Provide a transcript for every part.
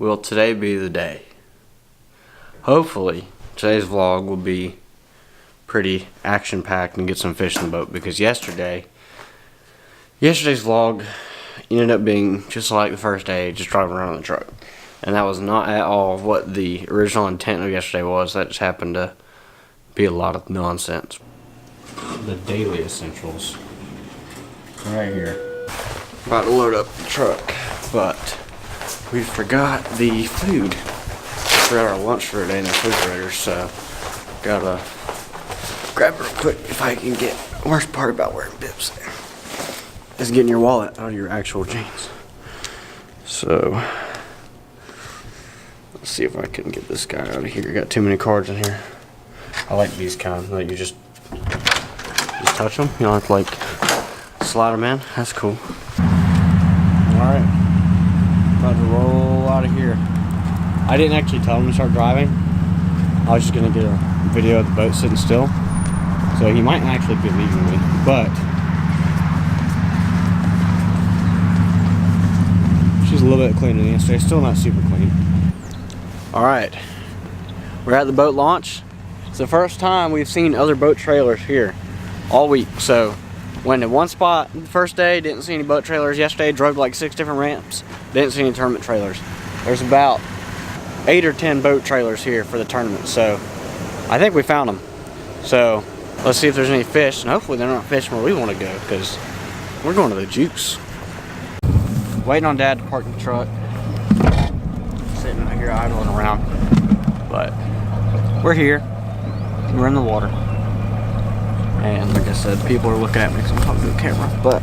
Will today be the day? Hopefully, today's vlog will be pretty action-packed and get some fish in the boat, because yesterday's vlog ended up being just like the first day, just driving around in the truck. And that was not at all what the original intent of yesterday was. That just happened to be a lot of nonsense. The daily essentials right here. About to load up the truck, but we forgot the food. We forgot our lunch for today in the refrigerator, so gotta grab it real quick if I can get. Worst part about wearing bibs is getting your wallet out of your actual jeans. So let's see if I can get this guy out of here. Got too many cards in here. I like these kind, like you just touch them. You don't have to like slide them in. That's cool. Alright, about to roll out of here. I didn't actually tell him to start driving. I was just gonna get a video of the boat sitting still. So he might actually be leaving me, but she's a little bit cleaner than yesterday. Still not super clean. Alright, we're at the boat launch. It's the first time we've seen other boat trailers here all week. So went to one spot the first day, didn't see any boat trailers. Yesterday drove like 6 different ramps, didn't see any tournament trailers. There's about 8 or 10 boat trailers here for the tournament, so I think we found them. So let's see if there's any fish, and hopefully they're not fishing where we want to go, because we're going to the juice. Waiting on Dad to park the truck. Sitting out here idling around, but we're here. We're in the water, and like I said, people are looking at me because I'm talking to the camera. But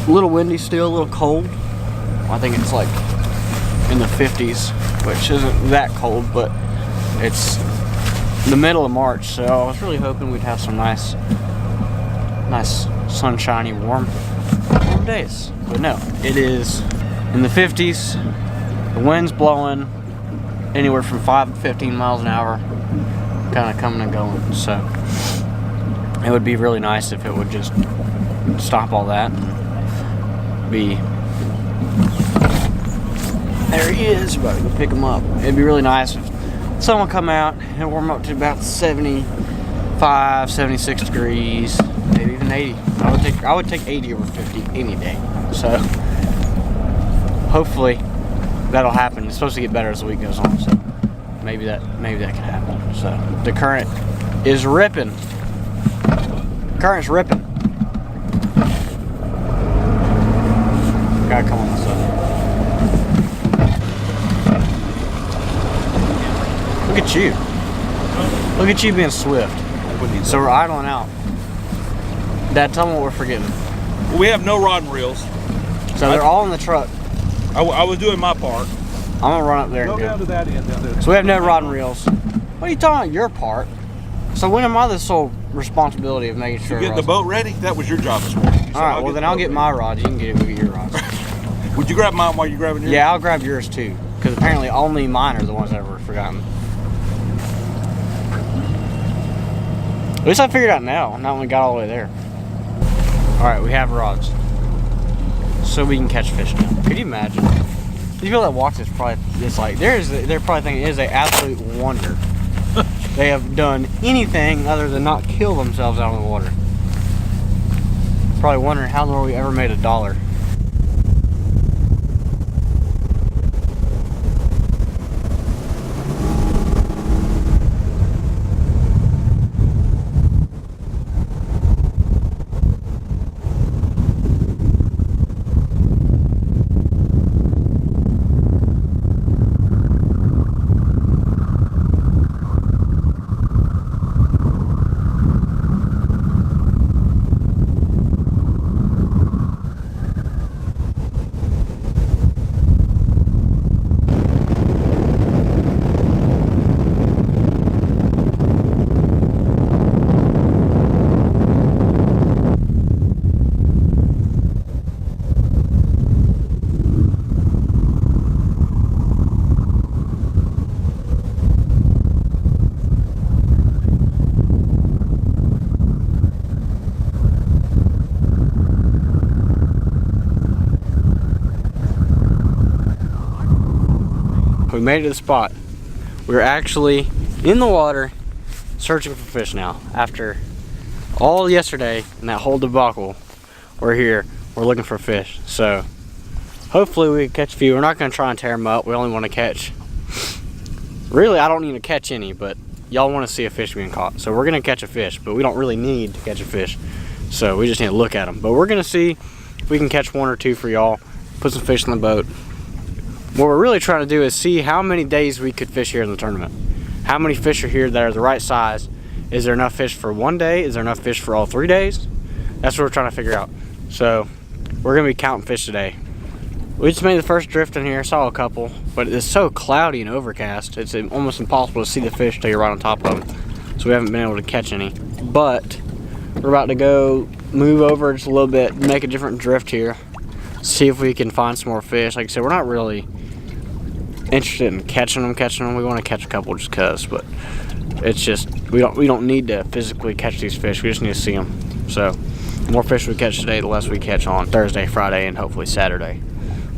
a little windy still, a little cold. I think it's like in the 50s, which isn't that cold, but it's the middle of March, so I was really hoping we'd have some nice sunshiny, warm days. But no, it is in the 50s. The wind's blowing anywhere from 5 to 15 miles an hour, kind of coming and going. So it would be really nice if it would just stop all that and be. There he is. About to go pick him up. It'd be really nice if someone come out and warm up to about 75, 76 degrees, maybe even 80. I would take 80 over 50 any day. So hopefully that'll happen. It's supposed to get better as the week goes on, so maybe that can happen. So the current is ripping. Current's ripping. Gotta come on this side. Look at you. Look at you being swift. So we're idling out. Dad, tell me what we're forgetting. We have no rod and reels. So they're all in the truck. I was doing my part. I'm gonna run up there and go down to that end down there. So we have no rod and reels. What are you talking about? Your part? So when am I the sole responsibility of making sure? You get the boat ready? That was your job this morning. All right. Well, then I'll get my rods. You can get your rods. Would you grab mine while you're grabbing yours? Yeah, I'll grab yours too, because apparently only mine are the ones that were forgotten. At least I figured out now. Not when we got all the way there. All right, we have rods, so we can catch fish now. Could you imagine? The people that watch this they're probably thinking it is an absolute wonder. They have done anything other than not kill themselves out of the water. Probably wondering how in the world we ever made $1. We made it to the spot. We're actually in the water searching for fish now. After all yesterday and that whole debacle, we're here. We're looking for fish. So hopefully we can catch a few. We're not going to try and tear them up. We only want to catch, really I don't need to catch any, but y'all want to see a fish being caught. So we're going to catch a fish, but we don't really need to catch a fish. So we just need to look at them. But we're going to see if we can catch one or two for y'all, put some fish in the boat. What we're really trying to do is see how many days we could fish here in the tournament. How many fish are here that are the right size? Is there enough fish for one day? Is there enough fish for all 3 days? That's what we're trying to figure out. So we're gonna be counting fish today. We just made the first drift in here, saw a couple, but it's so cloudy and overcast, it's almost impossible to see the fish till you're right on top of them. So we haven't been able to catch any. But we're about to go move over just a little bit, make a different drift here, see if we can find some more fish. Like I said, we're not really interested in catching them. We want to catch a couple just cause, but it's just we don't need to physically catch these fish. We just need to see them. So the more fish we catch today, the less we catch on Thursday, Friday, and hopefully Saturday.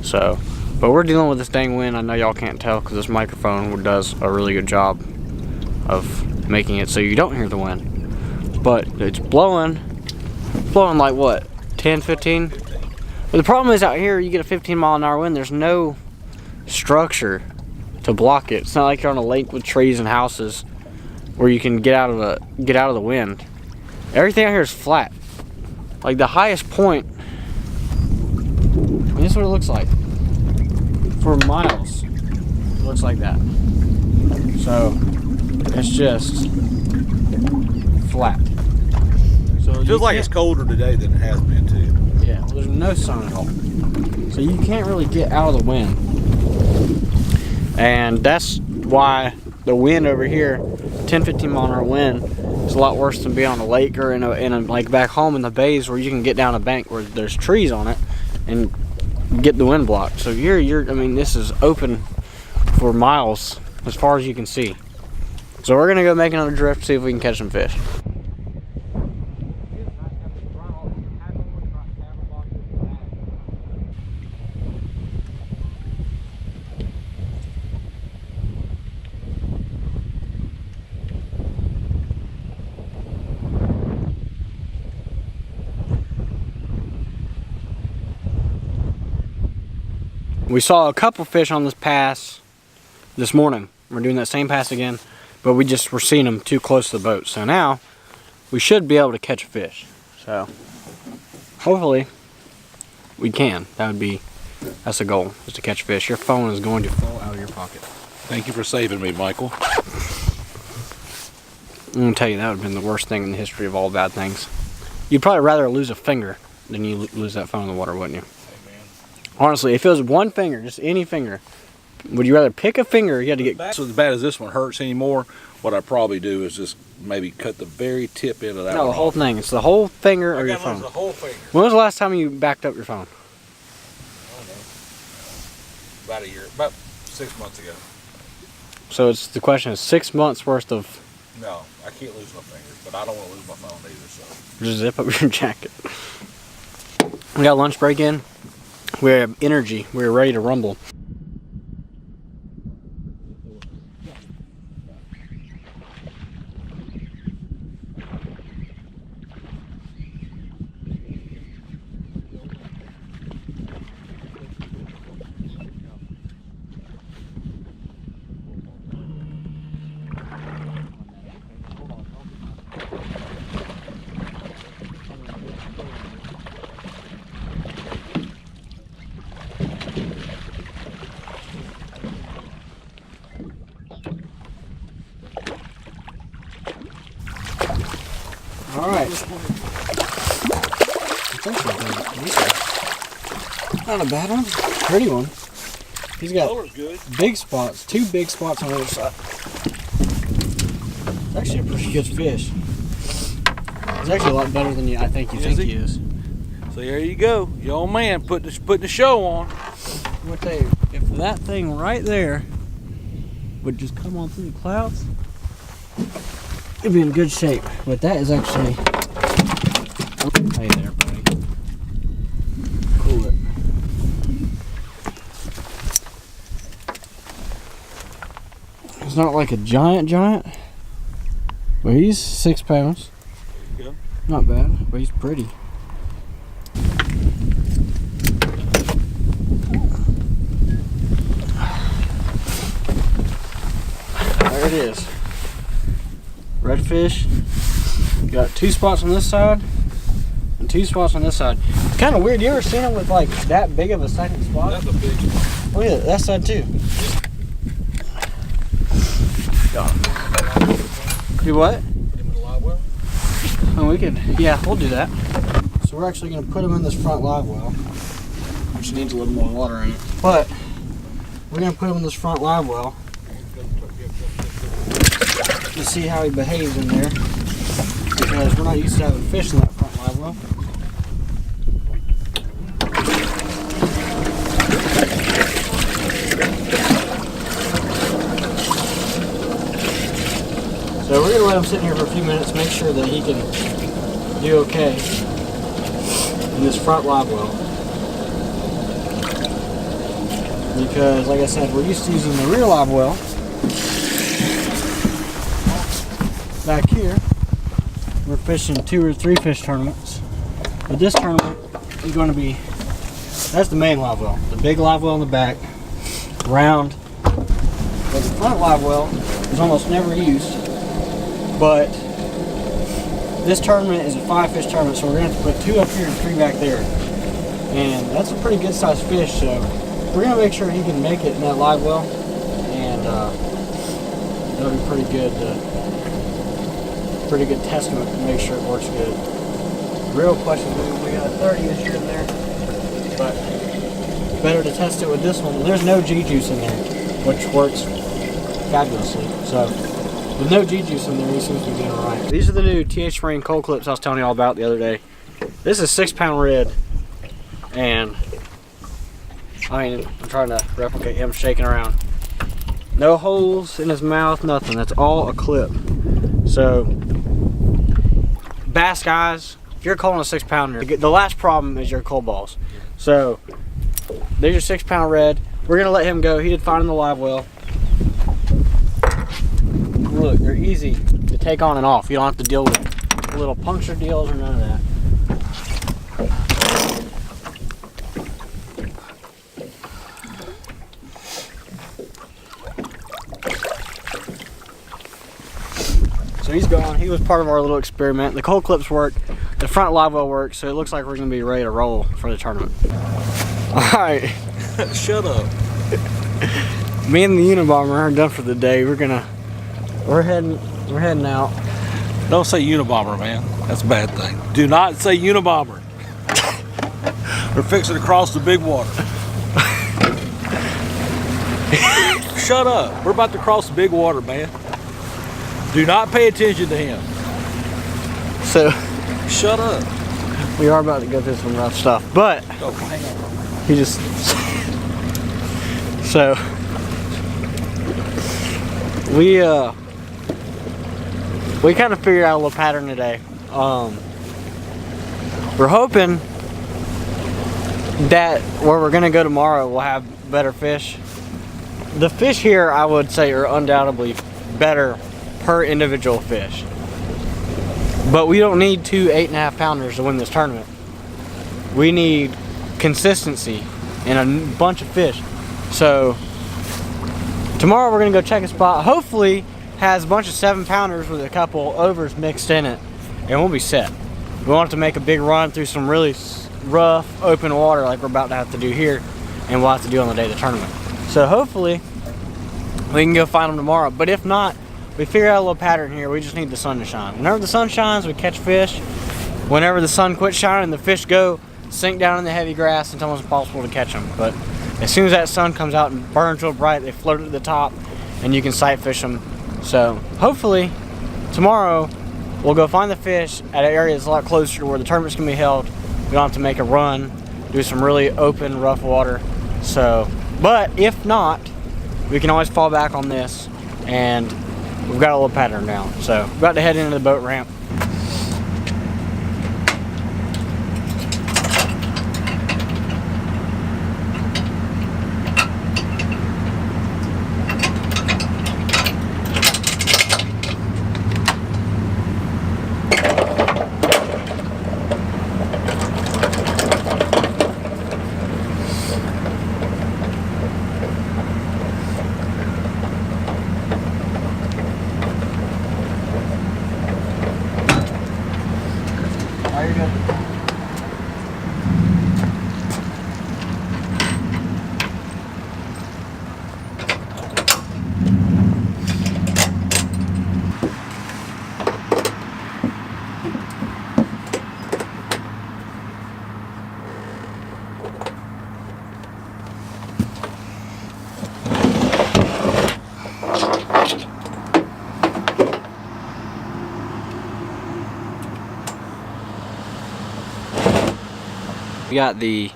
So, but we're dealing with this dang wind. I know y'all can't tell because this microphone does a really good job of making it so you don't hear the wind. But it's blowing like what, 10, 15? But the problem is out here you get a 15-mile-an-hour wind. There's no structure to block it. It's not like you're on a lake with trees and houses where you can get out of the wind. Everything out here is flat. Like the highest point, this is what it looks like. For miles, it looks like that. So it's just flat. So Feels like it's colder today than it has been too. Yeah, well, there's no sun at all. So you can't really get out of the wind. And that's why the wind over here, 10-15 mile an hour wind, is a lot worse than being on a lake or in a like back home in the bays where you can get down a bank where there's trees on it and get the wind blocked. So I mean, this is open for miles as far as you can see. So we're gonna go make another drift, see if we can catch some fish. We saw a couple fish on this pass this morning. We're doing that same pass again, but we're seeing them too close to the boat. So now we should be able to catch a fish. So hopefully we can. That's the goal, is to catch fish. Your phone is going to fall out of your pocket. Thank you for saving me, Michael. I'm gonna tell you, that would have been the worst thing in the history of all bad things. You'd probably rather lose a finger than you lose that phone in the water, wouldn't you? Honestly, if it was one finger, just any finger, would you rather pick a finger or you had to get... So as bad as this one hurts anymore, what I'd probably do is just maybe cut the very tip end of that. No, the whole thing. It's the whole finger or your phone. The whole finger. When was the last time you backed up your phone? I don't know. About a year. About 6 months ago. So the question is 6 months worth of... No, I can't lose my fingers, but I don't want to lose my phone either, so... Just zip up your jacket. We got lunch break in. We have energy. We're ready to rumble. All right. Not a bad one. Pretty one. He's got big spots. 2 big spots on the other side. It's actually a pretty good fish. He's actually a lot better than I think he is. So there you go. Your old man putting the show on. I'm gonna tell you, if that thing right there would just come on through the clouds, it'd be in good shape. But that is actually... Hey there, buddy. Cool it. It's not like a giant, but he's 6 pounds. Yeah. Not bad, but he's pretty. There it is. Redfish. Got 2 spots on this side and 2 spots on this side. It's kind of weird. You ever seen them with like that big of a second spot? That's a big spot. Look at that side too. Do what? Put him in a live well? Oh, we could, yeah, we'll do that. So we're actually going to put him in this front live well, which needs a little more water in it. But we're going to put him in this front live well to see how he behaves in there, because we're not used to having fish in that front live well. So we're going to let him sit in here for a few minutes, make sure that he can do okay in this front live well. Because, like I said, we're used to using the rear live well back here. We're fishing 2 or 3 fish tournaments. But this tournament is going to be, that's the main live well. The big live well in the back, round. But the front live well is almost never used. But this tournament is a 5-fish tournament, so we're going to have to put 2 up here and 3 back there. And that's a pretty good sized fish, so we're going to make sure he can make it in that live well. And that'll be pretty good testament to make sure it works good. The real question is, we got a 30 this year in there, but better to test it with this one. There's no G juice in there, which works fabulously. So with no G juice in there, he seems to be doing alright. These are the new TH Marine cold clips I was telling you all about the other day. This is 6-pound red, and I mean, I'm trying to replicate him shaking around. No holes in his mouth, nothing. That's all a clip. So, bass guys, if you're calling a 6-pounder, the last problem is your cold balls. So, there's your 6-pound red. We're gonna let him go. He did fine in the live well. Look, they're easy to take on and off. You don't have to deal with little puncture deals or none of that. So he's gone. He was part of our little experiment. The cold clips work, the front live well works, so it looks like we're gonna be ready to roll for the tournament. All right. Shut up. Me and the Unabomber are done for the day. We're heading out. Don't say Unabomber, man. That's a bad thing. Do not say Unabomber. We're fixing to cross the big water. Shut up. We're about to cross the big water, man. Do not pay attention to him. So, shut up. We are about to go through some rough stuff, but oh, hang on. He just so we kind of figured out a little pattern today. We're hoping that where we're gonna go tomorrow we'll have better fish. The fish here, I would say, are undoubtedly better per individual fish. But we don't need 2 8.5 pounders to win this tournament. We need consistency and a bunch of fish. So tomorrow we're gonna go check a spot. Hopefully has a bunch of 7-pounders with a couple overs mixed in it, and we'll be set. We want to make a big run through some really rough open water like we're about to have to do here, and we'll have to do on the day of the tournament. So hopefully we can go find them tomorrow. But if not, we figure out a little pattern here. We just need the sun to shine. Whenever the sun shines, we catch fish. Whenever the sun quits shining, the fish go sink down in the heavy grass until it's impossible to catch them. But as soon as that sun comes out and burns real bright, they float to the top and you can sight fish them. So hopefully tomorrow we'll go find the fish at an area that's a lot closer to where the tournament's gonna be held. We don't have to make a run, do some really open, rough water. So, but if not, we can always fall back on this, and we've got a little pattern now. So we're about to head into the boat ramp. you're good. We got the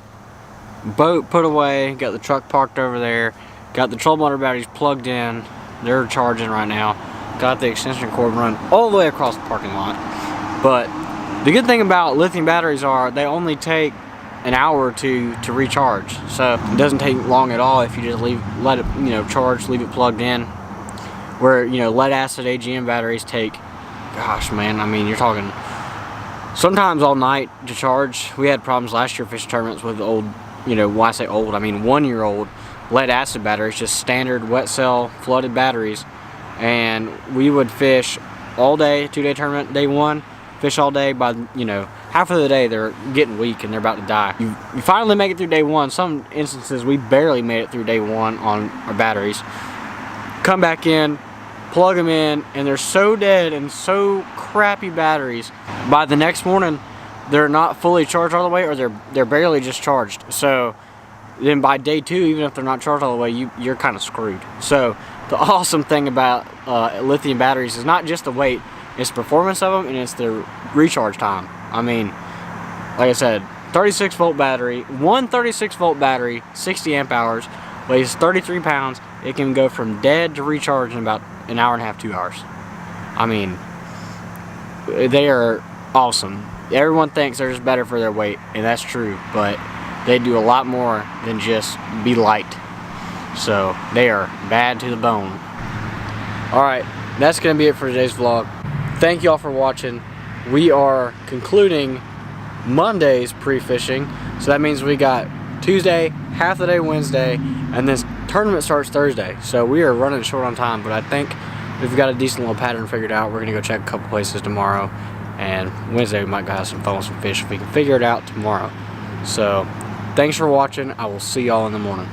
boat put away, got the truck parked over there, got the trolling motor batteries plugged in, they're charging right now, got the extension cord run all the way across the parking lot. But the good thing about lithium batteries are they only take an hour or two to recharge, so it doesn't take long at all if you just let it charge, leave it plugged in. Where lead acid AGM batteries take, gosh man, I mean you're talking sometimes all night to charge. We had problems last year fishing tournaments with old, when I say old, I mean 1-year-old lead acid batteries, just standard wet cell flooded batteries. And we would fish all day, 2-day tournament, day one, fish all day. By half of the day they're getting weak and they're about to die. You finally make it through day one. Some instances we barely made it through day one on our batteries. Come back in, plug them in, and they're so dead and so crappy batteries. By the next morning, they're not fully charged all the way, or they're barely just charged. So then by day two, even if they're not charged all the way, you're kind of screwed. So the awesome thing about lithium batteries is not just the weight, it's the performance of them and it's the recharge time. I mean, like I said, 36 volt battery, one 36 volt battery, 60 amp hours, weighs 33 pounds. It can go from dead to recharge in about an hour and a half, 2 hours. I mean, they are awesome. Everyone thinks they're just better for their weight, and that's true, but they do a lot more than just be light. So they are bad to the bone. Alright, that's going to be it for today's vlog. Thank you all for watching. We are concluding Monday's pre-fishing, so that means we got Tuesday, half the day Wednesday, and this tournament starts Thursday. So we are running short on time, but I think we've got a decent little pattern figured out. We're going to go check a couple places tomorrow, and Wednesday we might go have some fun with some fish if we can figure it out tomorrow. So thanks for watching. I will see y'all in the morning.